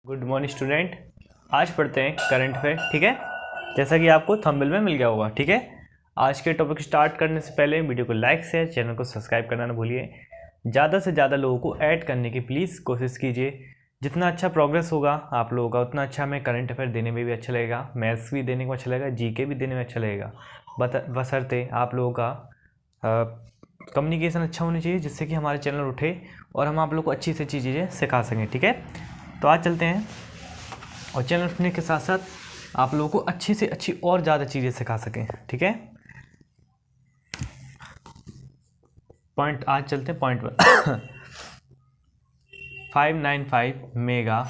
Good morning student. आज पढ़ते हैं करंट अफेयर। ठीक है, जैसा कि आपको थंबनेल में मिल गया होगा। ठीक है, आज के टॉपिक स्टार्ट करने से पहले वीडियो को लाइक शेयर चैनल को सब्सक्राइब करना ना भूलिए। ज़्यादा से ज़्यादा लोगों को ऐड करने की प्लीज़ कोशिश कीजिए। जितना अच्छा प्रोग्रेस होगा आप लोगों का उतना अच्छा हमें करंट अफेयर देने में भी अच्छा लगेगा, मैथ्स भी देने को अच्छा लगेगा, जीके भी देने में अच्छा लगेगा। बशर्ते आप लोगों का कम्युनिकेशन अच्छा होना चाहिए जिससे कि हमारे चैनल उठे और हम आप लोग को अच्छी से अच्छी चीज़ें सिखा सकें। ठीक है, तो आज चलते हैं और चैनल उठने के साथ साथ आप लोगों को अच्छी से अच्छी और ज़्यादा चीज़ें सिखा सकें। ठीक है, पॉइंट आज चलते हैं पॉइंट 1 595 मेगा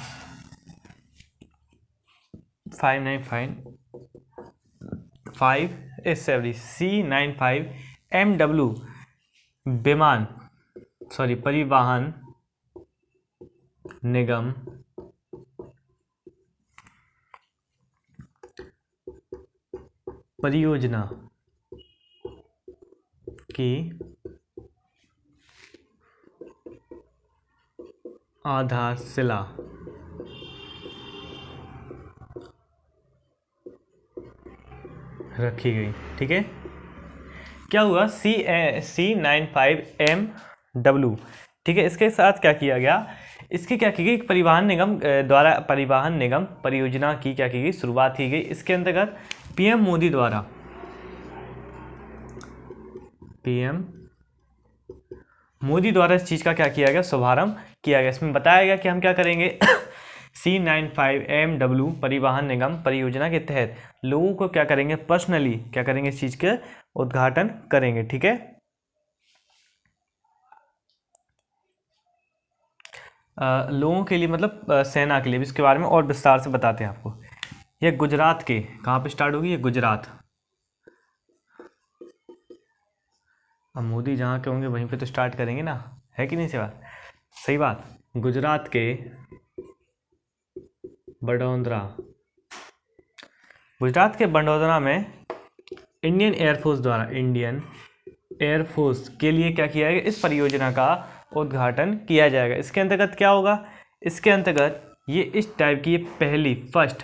595 MW परिवहन निगम परियोजना की आधारशिला रखी गई। ठीक है, क्या हुआ C95MW। ठीक है, इसके साथ क्या किया गया, इसकी क्या की गई, परिवहन निगम द्वारा परिवहन निगम परियोजना की क्या की गई, शुरुआत की गई। इसके अंतर्गत पीएम मोदी द्वारा इस चीज़ का क्या किया गया, शुभारंभ किया गया। इसमें बताया गया कि हम क्या करेंगे C95MW परिवहन निगम परियोजना के तहत लोगों को क्या करेंगे, पर्सनली क्या करेंगे, इस चीज़ के उद्घाटन करेंगे। ठीक है, लोगों के लिए मतलब सेना के लिए भी इसके बारे में और विस्तार से बताते हैं आपको। ये गुजरात के कहाँ पे स्टार्ट होगी, ये गुजरात। अब मोदी जहाँ के होंगे वहीं पे तो स्टार्ट करेंगे ना, है कि नहीं सही बात। सही बात, गुजरात के बड़ौदरा में इंडियन एयरफोर्स के लिए क्या किया जाएगा, इस परियोजना का उद्घाटन किया जाएगा। इसके अंतर्गत क्या होगा, इसके अंतर्गत ये इस टाइप की पहली फर्स्ट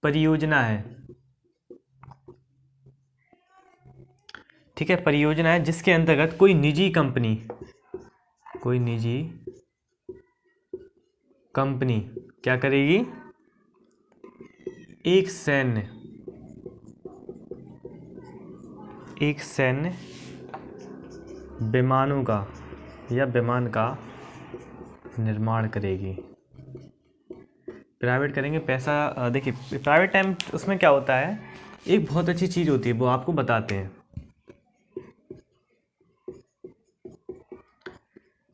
परियोजना है। ठीक है, परियोजना है जिसके अंतर्गत कोई निजी कंपनी क्या करेगी, एक सैन्य विमानों का या विमान का निर्माण करेगी। प्राइवेट करेंगे पैसा। देखिए प्राइवेट टाइम उसमें क्या होता है, एक बहुत अच्छी चीज़ होती है वो आपको बताते हैं।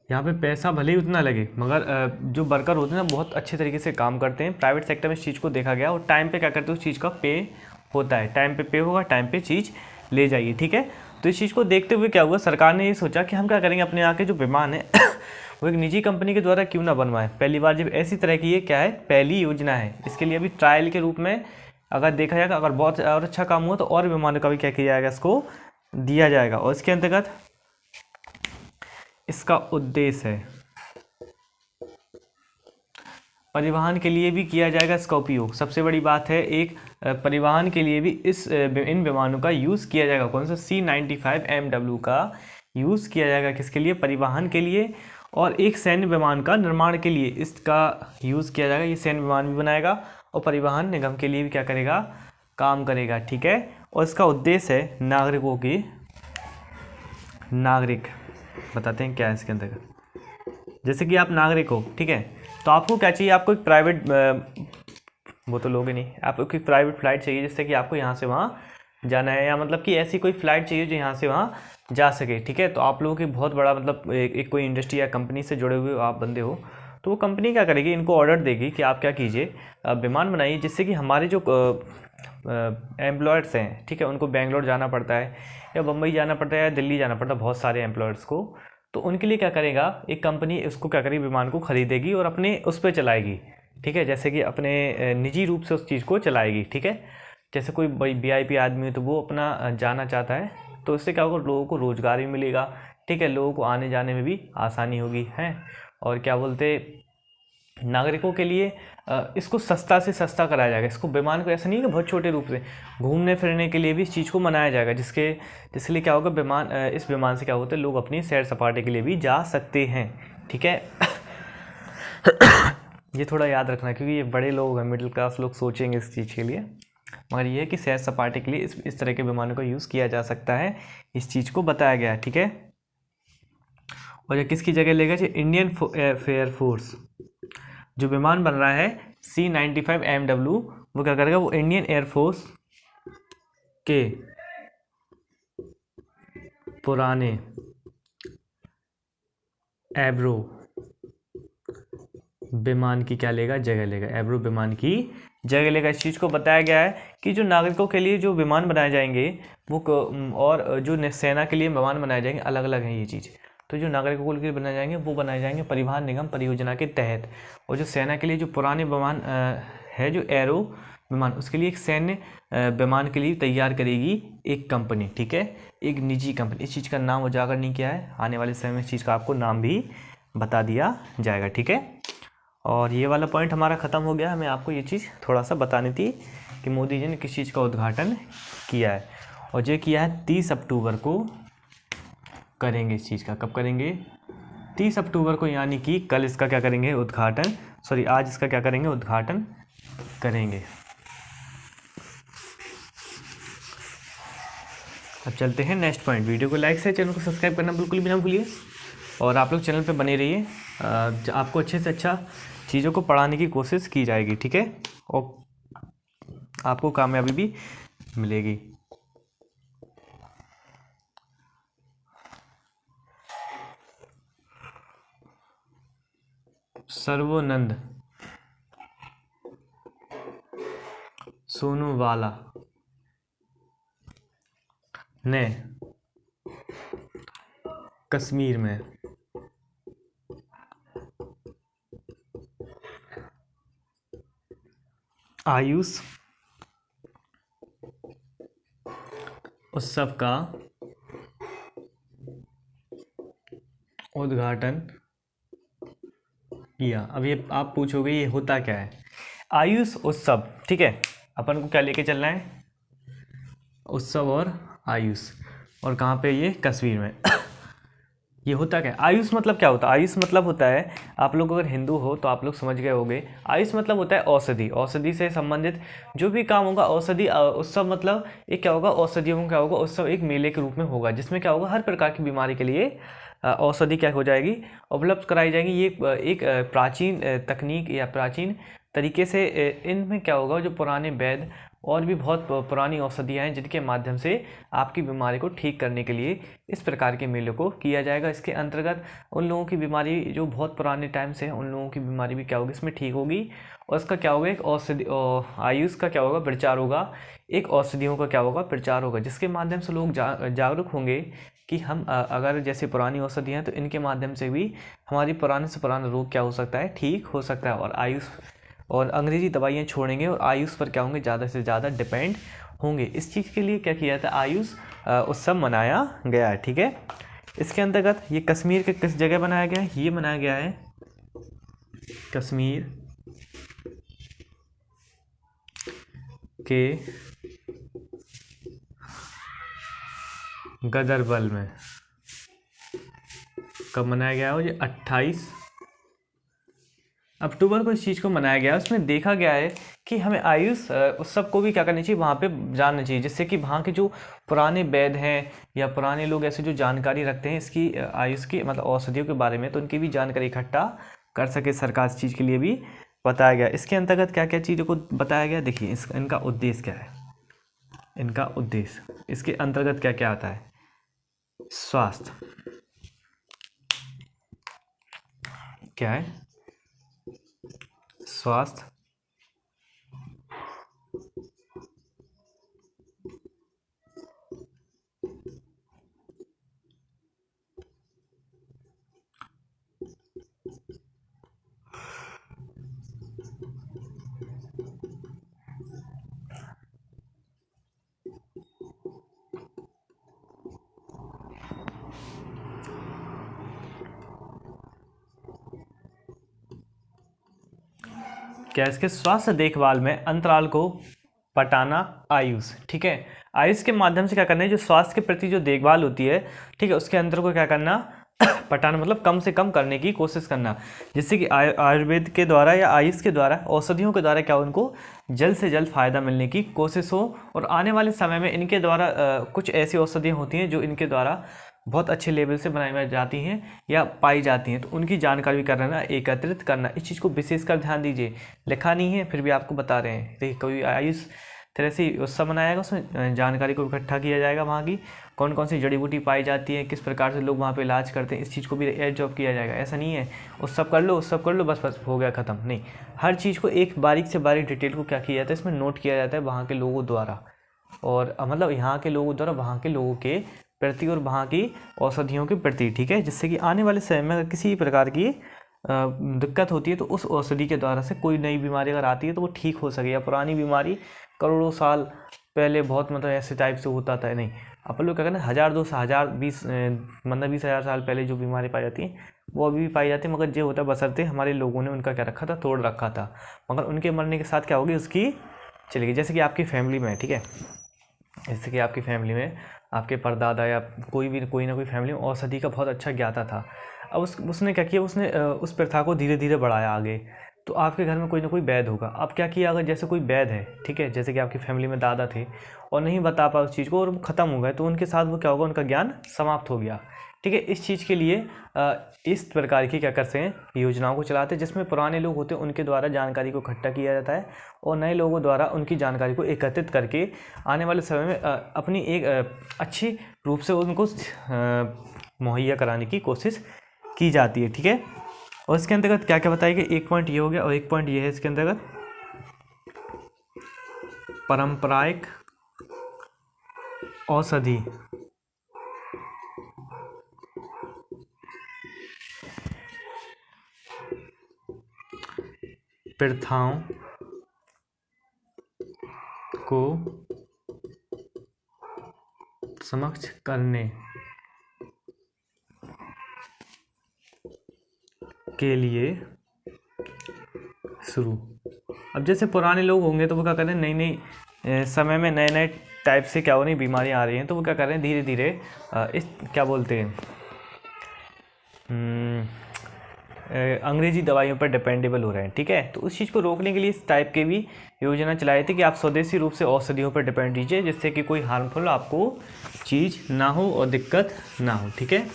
यहाँ पे पैसा भले ही उतना लगे मगर जो वर्कर होते हैं ना बहुत अच्छे तरीके से काम करते हैं। प्राइवेट सेक्टर में इस चीज़ को देखा गया और टाइम पे क्या करते हैं, उस चीज़ का पे होता है, टाइम पे होगा, टाइम पे चीज़ ले जाइए। ठीक है, तो इस चीज़ को देखते हुए क्या हुआ, सरकार ने ये सोचा कि हम क्या करेंगे, अपने यहाँ के जो विमान है वो एक निजी कंपनी के द्वारा क्यों ना बनवाएं। पहली बार जब ऐसी तरह की ये क्या है, पहली योजना है। इसके लिए अभी ट्रायल के रूप में अगर देखा जाएगा, अगर बहुत और अच्छा काम हुआ तो और विमानों का भी क्या किया जाएगा, इसको दिया जाएगा। और इसके अंतर्गत इसका उद्देश्य है परिवहन के लिए भी किया जाएगा इसका उपयोग। सबसे बड़ी बात है, एक परिवहन के लिए भी इन विमानों का यूज़ किया जाएगा। कौन सा, C95MW का यूज़ किया जाएगा, किसके लिए, परिवहन के लिए। और एक सैन्य विमान का निर्माण के लिए इसका यूज़ किया जाएगा। ये सैन्य विमान भी बनाएगा और परिवहन निगम के लिए भी क्या करेगा, काम करेगा। ठीक है, और इसका उद्देश्य है नागरिक बताते हैं क्या है इसके अंतर्गत। जैसे कि आप नागरिक हो, ठीक है, तो आपको क्या चाहिए, आपको एक प्राइवेट वो तो लोगे नहीं, आपको एक प्राइवेट फ्लाइट चाहिए जिससे कि आपको यहाँ से वहाँ जाना है, या मतलब कि ऐसी कोई फ्लाइट चाहिए जो यहाँ से वहाँ जा सके। ठीक है, तो आप लोगों की बहुत बड़ा मतलब एक कोई इंडस्ट्री या कंपनी से जुड़े हुए आप बंदे हो, तो वो कंपनी क्या करेगी, इनको ऑर्डर देगी कि आप क्या कीजिए, विमान बनाइए जिससे कि हमारे जो एम्प्लॉयर्स हैं, ठीक है, उनको बेंगलोर जाना पड़ता है या बम्बई जाना पड़ता है या दिल्ली जाना पड़ता है, बहुत सारे एम्प्लॉयर्स को। तो उनके लिए क्या करेगा, एक कंपनी उसको क्या करेगी, विमान को खरीदेगी और अपने उस पर चलाएगी। ठीक है, जैसे कि अपने निजी रूप से उस चीज़ को चलाएगी। ठीक है, जैसे कोई VIP आदमी है तो वो अपना जाना चाहता है, तो इससे क्या होगा, लोगों को रोज़गार भी मिलेगा। ठीक है, लोगों को आने जाने में भी आसानी होगी है। और क्या बोलते, नागरिकों के लिए इसको सस्ता से सस्ता कराया जाएगा। इसको विमान को ऐसा नहीं है कि बहुत छोटे रूप से, घूमने फिरने के लिए भी इस चीज़ को मनाया जाएगा, जिसके लिए क्या होगा, इस विमान से क्या होता है, लोग अपनी सैर सपाटे के लिए भी जा सकते हैं। ठीक है। ये थोड़ा याद रखना, क्योंकि ये बड़े लोग हैं, मिडिल क्लास लोग सोचेंगे इस चीज़ के लिए, मगर ये है कि सैर सपाटे के लिए इस तरह के विमानों का यूज़ किया जा सकता है, इस चीज़ को बताया गया है। ठीक है। और ये किसकी जगह लेगा जी, इंडियन एयरफोर्स जो विमान बन रहा है C-95MW, वो क्या करेगा, वो इंडियन एयरफोर्स के पुराने एब्रो विमान की क्या लेगा, जगह लेगा, एब्रो विमान की जगह लेगा। इस चीज़ को बताया गया है कि जो नागरिकों के लिए जो विमान बनाए जाएंगे वो और जो सेना के लिए विमान बनाए जाएंगे, अलग अलग हैं ये चीज़। तो जो नागरिकों के लिए बनाए जाएंगे वो बनाए जाएंगे परिवहन निगम परियोजना के तहत, और जो सेना के लिए जो पुराने विमान है, जो एरो विमान, उसके लिए एक सैन्य विमान के लिए तैयार करेगी एक कंपनी। ठीक है, एक निजी कंपनी। इस चीज़ का नाम उजागर नहीं किया है, आने वाले समय में इस चीज़ का आपको नाम भी बता दिया जाएगा। ठीक है। और ये वाला पॉइंट हमारा ख़त्म हो गया। हमें आपको ये चीज़ थोड़ा सा बतानी थी कि मोदी जी ने किस चीज़ का उद्घाटन किया है, और ये किया है 30 अक्टूबर को करेंगे। इस चीज़ का कब करेंगे, 30 अक्टूबर को, यानी कि कल इसका क्या करेंगे, उद्घाटन, सॉरी आज इसका क्या करेंगे, उद्घाटन करेंगे। अब चलते हैं नेक्स्ट पॉइंट। वीडियो को लाइक से, चैनल को सब्सक्राइब करना बिल्कुल भी ना भूलिए, और आप लोग चैनल पे बने रहिए। आपको अच्छे से अच्छा चीज़ों को पढ़ाने की कोशिश की जाएगी। ठीक है, और आपको कामयाबी भी मिलेगी। सर्वोनंद सोनोवाला ने कश्मीर में आयुष उत्सव का उद्घाटन किया। अब ये आप पूछोगे ये होता क्या है, आयुष उत्सव। ठीक है, अपन को क्या लेके चलना है, उत्सव और आयुष, और कहाँ पे, ये कश्मीर में। ये होता क्या है, आयुष मतलब क्या होता है, आयुष मतलब होता है, आप लोग अगर हिंदू हो तो आप लोग समझ गए होंगे, आयुष मतलब होता है औषधि, औषधि से संबंधित जो भी काम होगा, औषधि उत्सव मतलब एक क्या होगा, औषधियों में क्या होगा, उत्सव एक मेले के रूप में होगा, जिसमें क्या होगा, हर प्रकार की बीमारी के लिए औषधि क्या हो जाएगी, उपलब्ध कराई जाएगी। ये एक प्राचीन तकनीक या प्राचीन तरीके से इनमें क्या होगा, जो पुराने वैद्य और भी बहुत पुरानी औषधियाँ हैं, जिनके माध्यम से आपकी बीमारी को ठीक करने के लिए इस प्रकार के मेलों को किया जाएगा। इसके अंतर्गत उन लोगों की बीमारी जो बहुत पुराने टाइम से है, उन लोगों की बीमारी भी क्या होगी, इसमें ठीक होगी, और इसका क्या होगा, एक औषधि आयुष का क्या होगा, प्रचार होगा, एक औषधियों का क्या होगा, प्रचार होगा, जिसके माध्यम से लोग जागरूक होंगे कि हम अगर जैसे पुरानी औषधि हैं तो इनके माध्यम से भी हमारी पुराने से पुराना रोग क्या हो सकता है, ठीक हो सकता है, और आयुष और अंग्रेजी दवाइयाँ छोड़ेंगे और आयुष पर क्या होंगे, ज़्यादा से ज़्यादा डिपेंड होंगे। इस चीज़ के लिए क्या किया था, आयुष उत्सव मनाया गया है। ठीक है, इसके अंतर्गत ये कश्मीर के किस जगह बनाया गया है, ये बनाया गया है कश्मीर के गदरबल में। कब मनाया गया है, ये 28 अक्टूबर को इस चीज़ को मनाया गया है। उसमें देखा गया है कि हमें आयुष उत्सव को भी क्या करनी चाहिए, वहाँ पे जानना चाहिए, जिससे कि वहाँ के जो पुराने वैद्य हैं या पुराने लोग ऐसे जो जानकारी रखते हैं इसकी आयुष की मतलब औषधियों के बारे में, तो उनकी भी जानकारी इकट्ठा कर सके सरकार। इस चीज़ के लिए भी बताया गया। इसके अंतर्गत क्या क्या चीज़ों को बताया गया, देखिए इनका उद्देश्य क्या है, इनका उद्देश्य इसके अंतर्गत क्या क्या आता है, स्वास्थ्य क्या है, स्वास्थ्य, क्या इसके स्वास्थ्य देखभाल में अंतराल को पटाना आयुष, ठीक है। आयुष के माध्यम से क्या करना है, जो स्वास्थ्य के प्रति जो देखभाल होती है, ठीक है, उसके अंतर को क्या करना पटाना मतलब कम से कम करने की कोशिश करना, जिससे कि आयुर्वेद के द्वारा या आयुष के द्वारा औषधियों के द्वारा क्या उनको जल्द से जल्द फायदा मिलने की कोशिश हो। और आने वाले समय में इनके द्वारा कुछ ऐसी औषधियाँ होती हैं जो इनके द्वारा बहुत अच्छे लेवल से बनाई जाती हैं या पाई जाती हैं, तो उनकी जानकारी भी करना, एकत्रित करना, इस चीज़ को विशेषकर ध्यान दीजिए। लिखा नहीं है फिर भी आपको बता रहे हैं। देखिए कोई आयुष तरह से उत्सव मनाया जाएगा, उसमें जानकारी को इकट्ठा किया जाएगा, वहाँ की कौन कौन सी जड़ी बूटी पाई जाती है, किस प्रकार से लोग वहाँ पे इलाज करते हैं, इस चीज़ को भी एड जॉब किया जाएगा। ऐसा नहीं है उत्सव कर लो बस बस हो गया ख़त्म, नहीं, हर चीज़ को एक बारीक से बारीक डिटेल को क्या किया जाता है, इसमें नोट किया जाता है वहाँ के लोगों द्वारा, और मतलब यहाँ के लोगों द्वारा वहाँ के लोगों के प्रति और वहाँ की औषधियों के प्रति, ठीक है, जिससे कि आने वाले समय में अगर किसी प्रकार की दिक्कत होती है तो उस औषधि के द्वारा से कोई नई बीमारी अगर आती है तो वो ठीक हो सके, या पुरानी बीमारी करोड़ों साल पहले बहुत मतलब ऐसे टाइप से होता था, नहीं, अपन लोग क्या करना, 20,000 साल पहले जो बीमारी पाई जाती है वो अभी भी पाई जाती है, मगर ये होता है बशर्ते हमारे लोगों ने उनका क्या रखा था, तोड़ रखा था, मगर उनके मरने के साथ क्या होगी उसकी चलेगी। जैसे कि आपकी फैमिली में, ठीक है, जैसे कि आपकी फैमिली में आपके परदादा या कोई ना कोई फैमिली में औषधि का बहुत अच्छा ज्ञाता था। अब उसने क्या किया, उसने उस प्रथा को धीरे धीरे बढ़ाया आगे, तो आपके घर में कोई ना कोई वैद्य होगा। अब क्या किया, अगर जैसे कोई वैद्य है, ठीक है, जैसे कि आपकी फैमिली में दादा थे और नहीं बता पाए उस चीज़ को और वो ख़त्म हो गए, तो उनके साथ वो क्या होगा, उनका ज्ञान समाप्त हो गया, ठीक है। इस चीज़ के लिए इस प्रकार की क्या करते हैं, योजनाओं को चलाते हैं, जिसमें पुराने लोग होते हैं उनके द्वारा जानकारी को इकट्ठा किया जाता है और नए लोगों द्वारा उनकी जानकारी को एकत्रित करके आने वाले समय में अपनी एक अच्छी रूप से उनको मुहैया कराने की कोशिश की जाती है, ठीक है। और इसके अंतर्गत क्या क्या बताइए, एक पॉइंट ये हो गया और एक पॉइंट ये है इसके अंतर्गत पारंपरिक औषधि प्रथाओं को समक्ष करने के लिए शुरू। अब जैसे पुराने लोग होंगे तो वो क्या कर रहे हैं, नई नई समय में नए नए टाइप से क्या हो रही बीमारियाँ आ रही हैं, तो वो क्या कर रहे हैं, धीरे धीरे इस क्या बोलते हैं अंग्रेजी दवाइयों पर डिपेंडेबल हो रहे हैं, ठीक है। तो उस चीज़ को रोकने के लिए इस टाइप के भी योजना चलाई थी कि आप स्वदेशी रूप से औषधियों पर डिपेंड कीजिए, जिससे कि कोई हार्मफुल आपको चीज़ ना हो और दिक्कत ना हो, ठीक है।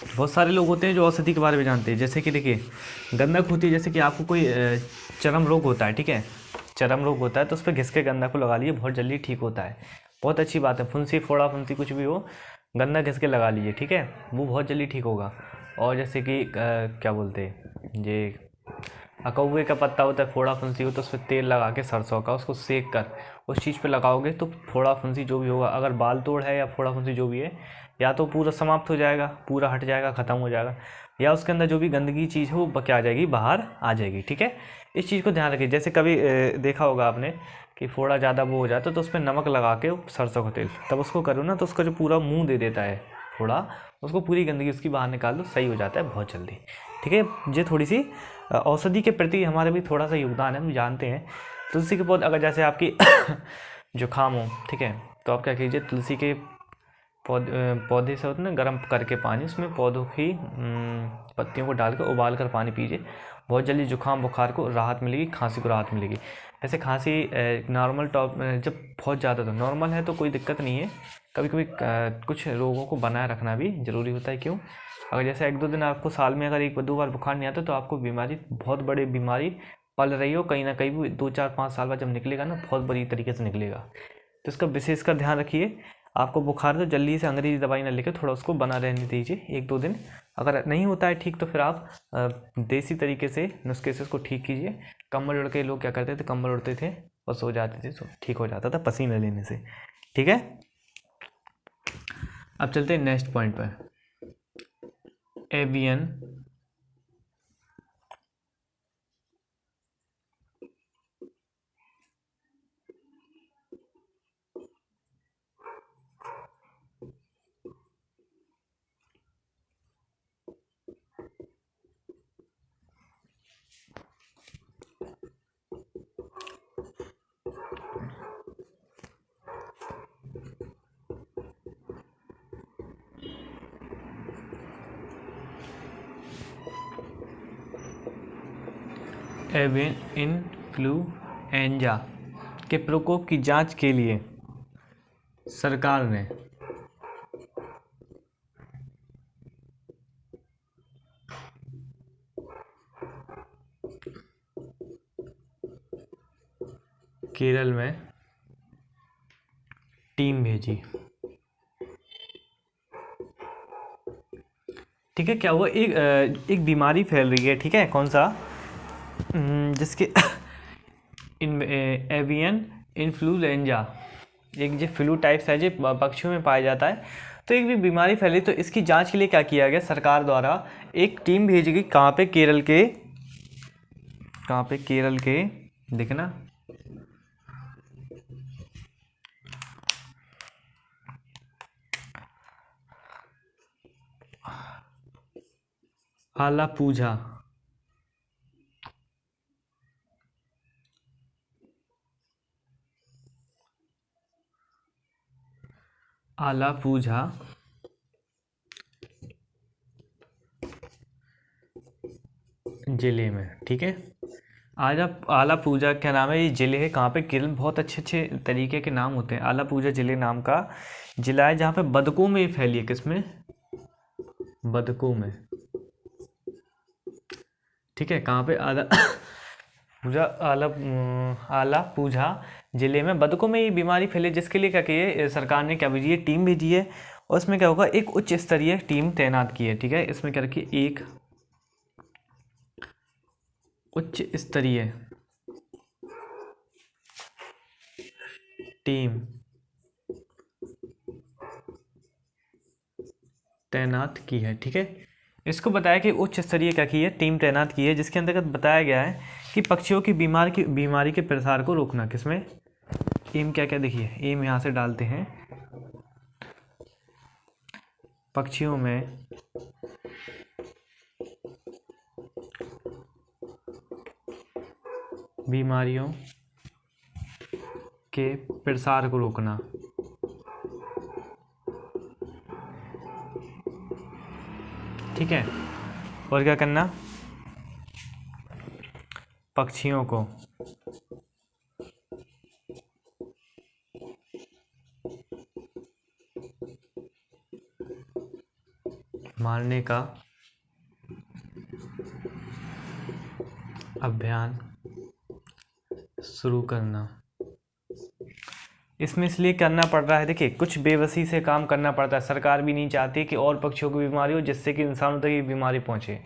बहुत सारे लोग होते हैं जो औषधि के बारे में जानते हैं, जैसे कि देखिए गंधक होती है, जैसे कि आपको कोई चर्म रोग होता है, ठीक है, चर्म रोग होता है तो उस पर घिस के गंधक को लगा लीजिए, बहुत जल्दी ठीक होता है, बहुत अच्छी बात है। फुंसी फोड़ा फुंसी कुछ भी हो, गंधक घिस के लगा लीजिए, ठीक है, वो बहुत जल्दी ठीक होगा। और जैसे कि क्या बोलते हैं, ये अकौवे का पत्ता होता है, फोड़ा फुंसी हो तो उस पर तेल लगा के सरसों का उसको सेक कर उस चीज़ पे लगाओगे तो फोड़ा फुंसी जो भी होगा, अगर बाल तोड़ है या फोड़ा फुंसी जो भी है, या तो पूरा समाप्त हो जाएगा, पूरा हट जाएगा, ख़त्म हो जाएगा, या उसके अंदर जो भी गंदगी चीज़ हो वो क्या आ जाएगी, बाहर आ जाएगी, ठीक है। इस चीज़ को ध्यान रखिए। जैसे कभी देखा होगा आपने कि फोड़ा ज़्यादा वो हो जाता है तो उस पर नमक लगा के सरसों का तेल तब उसको करो ना, तो उसका जो पूरा मुँह दे देता है फोड़ा, उसको पूरी गंदगी उसकी बाहर निकाल दो, सही हो जाता है बहुत जल्दी, ठीक है। ये थोड़ी सी औषधि के प्रति हमारे भी थोड़ा सा योगदान है, हम जानते हैं। तुलसी के पौधे, अगर जैसे आपकी जुकाम हो, ठीक है, तो आप क्या कीजिए, तुलसी के पौधे से होते हैं ना, गर्म करके पानी, उसमें पौधों की पत्तियों को डालकर उबाल कर पानी पीजिए, बहुत जल्दी जुकाम बुखार को राहत मिलेगी, खांसी को राहत मिलेगी। वैसे खांसी नॉर्मल टॉप जब बहुत ज़्यादा, तो नॉर्मल है तो कोई दिक्कत नहीं है, कभी कभी कुछ रोगों को बनाए रखना भी ज़रूरी होता है। क्यों, अगर जैसे एक दो दिन आपको साल में अगर एक दो बार बुखार नहीं आता तो आपको बीमारी, बहुत बड़ी बीमारी पल रही हो, कहीं ना कहीं भी 2 4 5 साल बाद जब निकलेगा ना, बहुत बड़ी तरीके से निकलेगा, तो इसका विशेषकर ध्यान रखिए। आपको बुखार तो जल्दी से अंग्रेजी दवाई ना लेकर थोड़ा उसको बना रहने दीजिए 1 2 दिन, अगर नहीं होता है ठीक तो फिर आप देसी तरीके से नुस्खे से उसको ठीक कीजिए। कंबल ओढ़ के लोग क्या करते थे, कंबल ओढ़ते थे और सो जाते थे, तो ठीक हो जाता था पसीना लेने से, ठीक है। अब चलते हैं नेक्स्ट पॉइंट पर, एवियन एवियन इन्फ्लुएंजा के प्रकोप की जांच के लिए सरकार ने केरल में टीम भेजी। ठीक है, क्या हुआ, एक बीमारी फैल रही है, ठीक है, कौन सा, जिसके एवियन इन्फ्लुएंजा, एक जो फ्लू टाइप्स है जो पक्षियों में पाया जाता है, तो एक भी बीमारी फैली, तो इसकी जांच के लिए क्या किया गया, सरकार द्वारा एक टीम भेजी गई। कहाँ पे, केरल के देखना, आलापूझा, आलापूझा जिले में, ठीक है। आलापूझा क्या नाम है, ये जिले है कहाँ पे, केरल। बहुत अच्छे अच्छे तरीके के नाम होते हैं। आलापूझा जिले नाम का जिला है जहाँ पे बतखों में फैली है, किसमें, बतखों में, ठीक है। कहाँ पे, पूजा आलापूझा जिले में बतखों में ये बीमारी फैली, जिसके लिए क्या किए, सरकार ने क्या भेजी है, टीम भेजी है। और इसमें क्या होगा, एक उच्च स्तरीय टीम तैनात की है, ठीक है। इसमें क्या रखिए, एक उच्च स्तरीय टीम तैनात की है, ठीक है। इसको बताया कि उच्च स्तरीय क्या की है, टीम तैनात की है, जिसके अंतर्गत बताया गया है कि पक्षियों की बीमारी के प्रसार को रोकना। किसमें, एम क्या क्या, देखिए एम यहाँ से डालते हैं, पक्षियों में बीमारियों के प्रसार को रोकना, ठीक है। और क्या करना, पक्षियों को मारने का अभियान शुरू करना। इसमें इसलिए करना पड़ रहा है, देखिए कुछ बेबसी से काम करना पड़ता है, सरकार भी नहीं चाहती कि और पक्षियों को बीमारी हो जिससे कि इंसानों तक ये बीमारी पहुंचे।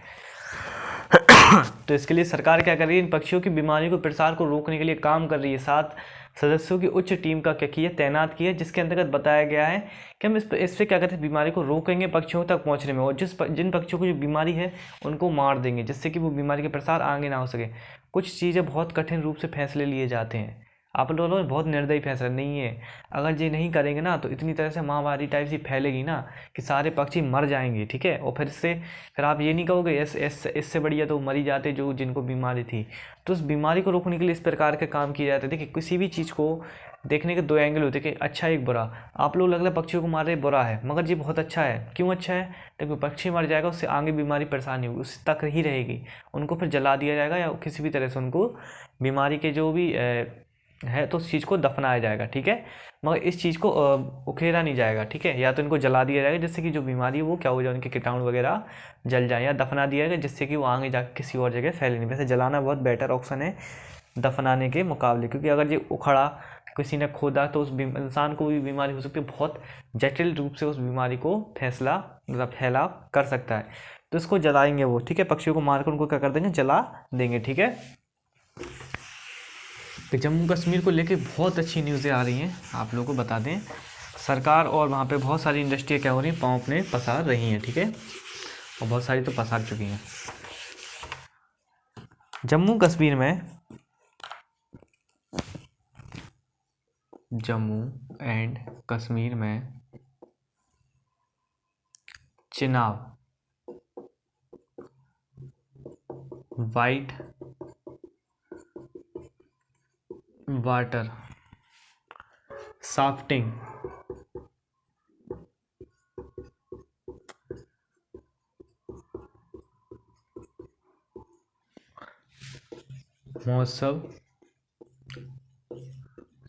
तो इसके लिए सरकार क्या कर रही है, इन पक्षियों की बीमारी को प्रसार को रोकने के लिए काम कर रही है। 7 सदस्यों की उच्च टीम का क्या किया, तैनात किया, जिसके अंतर्गत बताया गया है कि हम इस पे क्या करते हैं, बीमारी को रोकेंगे पक्षियों तक पहुंचने में, और जिन पक्षियों को जो बीमारी है उनको मार देंगे, जिससे कि वो बीमारी के प्रसार आगे ना हो सके। कुछ चीज़ें बहुत कठिन रूप से फैसले लिए जाते हैं, आप लोगों ने बहुत निर्दयी फैसला नहीं है। अगर ये नहीं करेंगे ना तो इतनी तरह से महामारी टाइप सी फैलेगी ना कि सारे पक्षी मर जाएंगे, ठीक है। और फिर आप ये नहीं कहोगे इससे बढ़िया तो मर ही जाते जो जिनको बीमारी थी। तो उस बीमारी को रोकने के लिए इस प्रकार के काम किए जाते हैं। देखिए किसी भी चीज़ को देखने के 2 एंगल होते हैं कि अच्छा एक बुरा। आप लोग लग रहा है पक्षियों को मार रहे बुरा है, मगर ये बहुत अच्छा है। क्यों अच्छा है, देखो पक्षी मर जाएगा उससे आगे बीमारी परेशानी होगी, उससे तक ही रहेगी, उनको फिर जला दिया जाएगा या किसी भी तरह से उनको बीमारी के जो भी है तो उस चीज़ को दफनाया जाएगा, ठीक है। मगर इस चीज़ को उखेड़ा नहीं जाएगा, ठीक है। या तो इनको जला दिया जाएगा जिससे कि जो बीमारी है वो क्या हो जाए, उनके कीटाणु वगैरह जल जाए, या दफना दिया जाएगा जिससे कि वो आगे जाकर किसी और जगह फैले नहीं। वैसे जलाना बहुत बेटर ऑप्शन है दफनाने के मुकाबले, क्योंकि अगर ये उखड़ा किसी ने खोदा तो उस इंसान को भी बीमारी हो सकती है, बहुत जटिल रूप से उस बीमारी को फैलाव कर सकता है। तो इसको जलाएंगे वो, ठीक है। पक्षियों को मारकर उनको क्या कर देंगे, जला देंगे, ठीक है। तो जम्मू कश्मीर को लेके बहुत अच्छी न्यूज़ें आ रही हैं, आप लोगों को बता दें। सरकार और वहाँ पे बहुत सारी इंडस्ट्रियाँ क्या हो रही हैं, पाँव अपने पसार रही हैं, ठीक है। और बहुत सारी तो पसार चुकी हैं। जम्मू एंड कश्मीर में चिनाब वाइट वाटर साफ्टिंग महोत्सव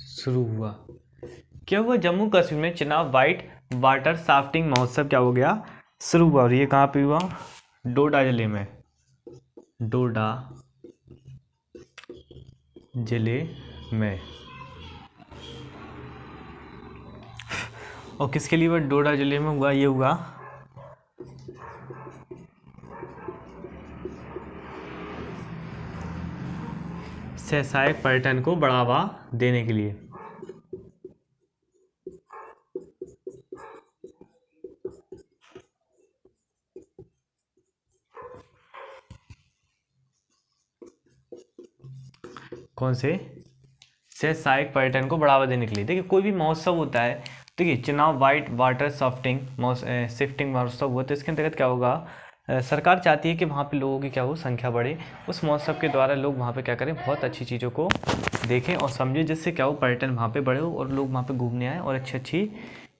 शुरू हुआ। क्या हुआ? जम्मू कश्मीर में चिनाब वाइट वाटर साफ्टिंग महोत्सव क्या हो गया? शुरू हुआ। और ये कहाँ पे हुआ? डोडा जिले में। डोडा जिले में। और किसके लिए हुआ? डोडा जिले में हुआ। ये हुआ व्यावसायिक पर्यटन को बढ़ावा देने के लिए। कौन से? व्यावसायिक पर्यटन को बढ़ावा देने के लिए। देखिए कोई भी महोत्सव होता है, देखिए चिनाब वाइट वाटर शिफ्टिंग महोत्सव हुआ, तो इसके अंतर्गत क्या होगा? सरकार चाहती है कि वहाँ पे लोगों की क्या हो? संख्या बढ़े। उस महोत्सव के द्वारा लोग वहाँ पे क्या करें? बहुत अच्छी चीज़ों को देखें और समझें, जिससे क्या हो? पर्यटन वहाँ पे बढ़े और लोग वहाँ पे घूमने आए और अच्छी अच्छी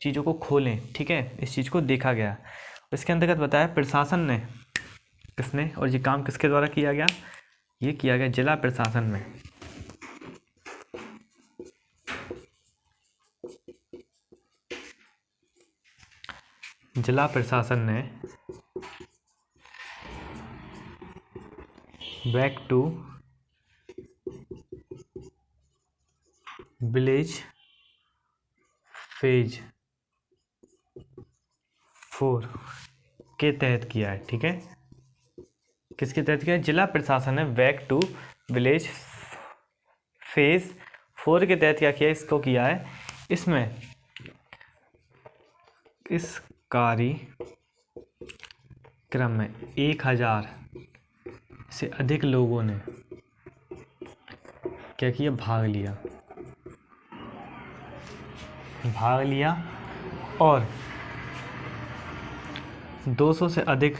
चीज़ों को खोलें। ठीक है, इस चीज़ को देखा गया। इसके अंतर्गत बताया प्रशासन ने, किसने, और ये काम किसके द्वारा किया गया? ये किया गया जिला प्रशासन में। जिला प्रशासन ने बैक टू विलेज फेज 4 के तहत किया है। ठीक है, किसके तहत किया है? जिला प्रशासन ने बैक टू विलेज फेज 4 के तहत क्या किया? इसको किया है। इसमें इस कार्यक्रम में 1000 से अधिक लोगों ने क्या किया? भाग लिया और 200 से अधिक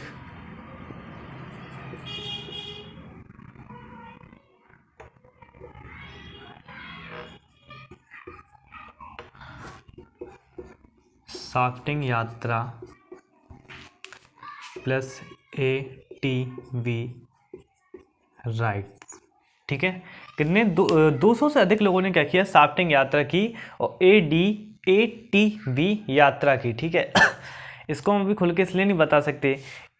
साफ्टिंग यात्रा प्लस ATV राइड्स। ठीक है, कितने? 200 से अधिक लोगों ने क्या किया? साफ्टिंग यात्रा की और ATV यात्रा की। ठीक है इसको हम अभी खुल के इसलिए नहीं बता सकते।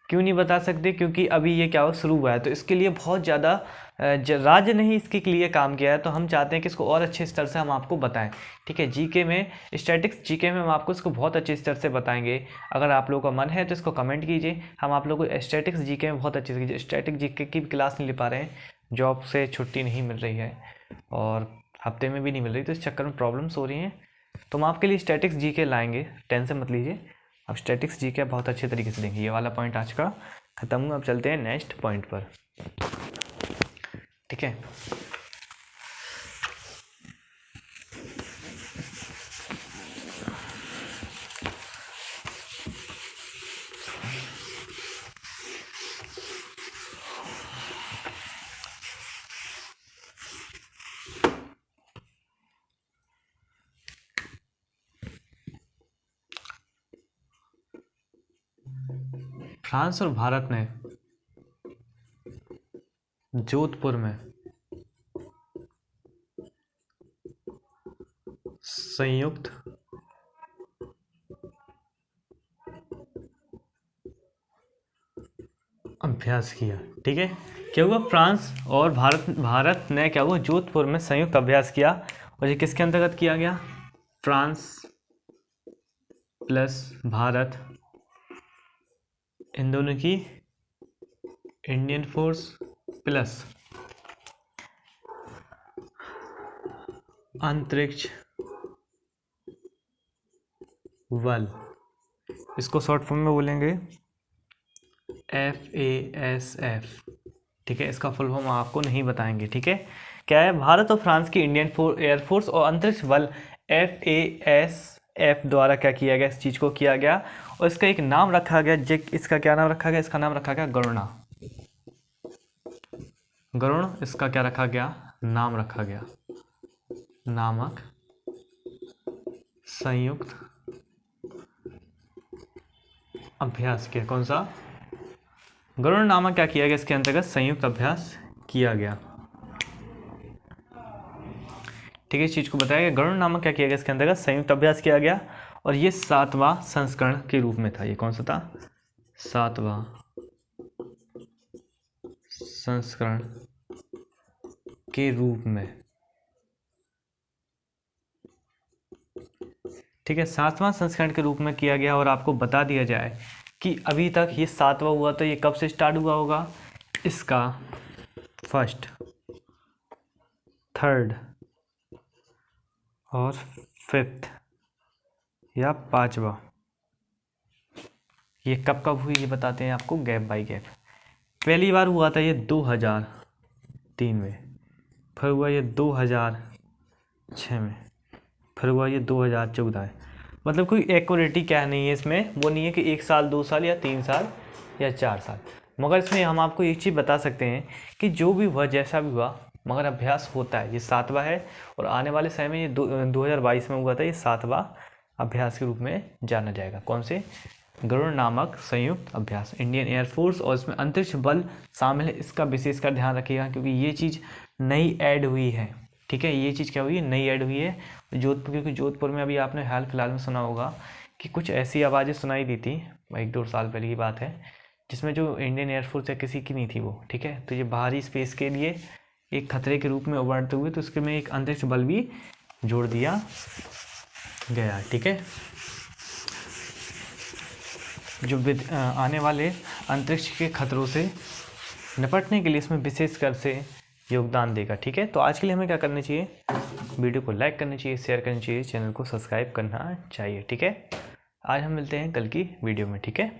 क्यों नहीं बता सकते? क्योंकि अभी ये क्या हो? शुरू हुआ है, तो इसके लिए बहुत ज़्यादा राज्य ने ही इसके लिए काम किया है, तो हम चाहते हैं कि इसको और अच्छे स्तर से हम आपको बताएं। ठीक है, जीके में, स्टैटिक्स जीके में हम आपको इसको बहुत अच्छे स्तर से बताएंगे। अगर आप लोगों का मन है तो इसको कमेंट कीजिए, हम आप लोगों को स्टैटिक्स जीके में बहुत अच्छे से कीजिए। स्टैटिक जीके की भी क्लास नहीं ले पा रहे हैं, जॉब से छुट्टी नहीं मिल रही है और हफ्ते में भी नहीं मिल रही, तो इस चक्कर में प्रॉब्लम्स हो रही हैं। तो हम आपके लिए स्टैटिक्स जीके लाएंगे, टेंशन मत लीजिए। अब स्टैटिक्स जीके बहुत अच्छे तरीके से देंगे। ये वाला पॉइंट आज का खत्म हुआ। अब चलते हैं नेक्स्ट पॉइंट पर। ठीक है, फ्रांस और भारत ने जोधपुर में संयुक्त अभ्यास किया। ठीक है, क्या हुआ? फ्रांस और भारत ने क्या हुआ? जोधपुर में संयुक्त अभ्यास किया। और ये किसके अंतर्गत किया गया? फ्रांस प्लस भारत, इन दोनों की इंडियन फोर्स प्लस अंतरिक्ष बल, इसको शॉर्ट फॉर्म में बोलेंगे FASF। ठीक है, इसका फुल फॉर्म आपको नहीं बताएंगे। ठीक है, क्या है? भारत और फ्रांस की इंडियन एयरफोर्स और अंतरिक्ष बल FASF द्वारा क्या किया गया? इस चीज़ को किया गया और इसका एक नाम रखा गया। इसका क्या नाम रखा गया? इसका नाम रखा गया गरुणा। गरुण, इसका क्या रखा गया? नाम रखा गया नामक संयुक्त अभ्यास किया। कौन सा? गरुण नामक क्या किया गया? इसके अंतर्गत संयुक्त अभ्यास किया गया। ठीक है, इस चीज़ को बताया गया। गरुड़ नामक क्या किया गया इसके अंतर्गत संयुक्त अभ्यास किया गया और ये 7वां संस्करण के रूप में था। ये कौन सा था? 7वां संस्करण के रूप में। ठीक है, 7वां संस्करण के रूप में किया गया। और आपको बता दिया जाए कि अभी तक ये 7वां हुआ तो ये कब से स्टार्ट हुआ होगा? इसका फर्स्ट, थर्ड और फिफ्थ या 5वां ये कब कब हुई ये बताते हैं आपको गैप बाय गैप। पहली बार हुआ था ये 2003 में, फिर हुआ ये 2006 में, फिर हुआ ये 2014 है। मतलब कोई एक्यूरेटी क्या नहीं है इसमें, वो नहीं है कि 1 साल 2 साल या 3 साल या 4 साल। मगर इसमें हम आपको एक चीज़ बता सकते हैं कि जो भी हुआ जैसा भी हुआ मगर अभ्यास होता है। ये 7वां है और आने वाले समय में ये 2022 में हुआ था, ये 7वां अभ्यास के रूप में जाना जाएगा। कौन से? गरुड़ नामक संयुक्त अभ्यास, इंडियन एयरफोर्स। और इसमें अंतरिक्ष बल शामिल है, इसका विशेष कर ध्यान रखिएगा क्योंकि ये चीज़ नई ऐड हुई है। ठीक है, ये चीज़ क्या हुई है? नई ऐड हुई है जोधपुर, क्योंकि जोधपुर में अभी आपने हाल फिलहाल में सुना होगा कि कुछ ऐसी आवाज़ें सुनाई दी थी, 1-2 साल पहले की बात है, जिसमें जो इंडियन एयरफोर्स या किसी की नहीं थी वो। ठीक है, तो ये बाहरी स्पेस के लिए एक खतरे के रूप में उभरते हुए, तो उसके में एक अंतरिक्ष बल भी जोड़ दिया गया। ठीक है, जो आने वाले अंतरिक्ष के खतरों से निपटने के लिए इसमें विशेषकर से योगदान देगा। ठीक है, तो आज के लिए हमें क्या करना चाहिए? वीडियो को लाइक करनी चाहिए, शेयर करनी चाहिए, चैनल को सब्सक्राइब करना चाहिए। ठीक है, आज हम मिलते हैं कल की वीडियो में। ठीक है।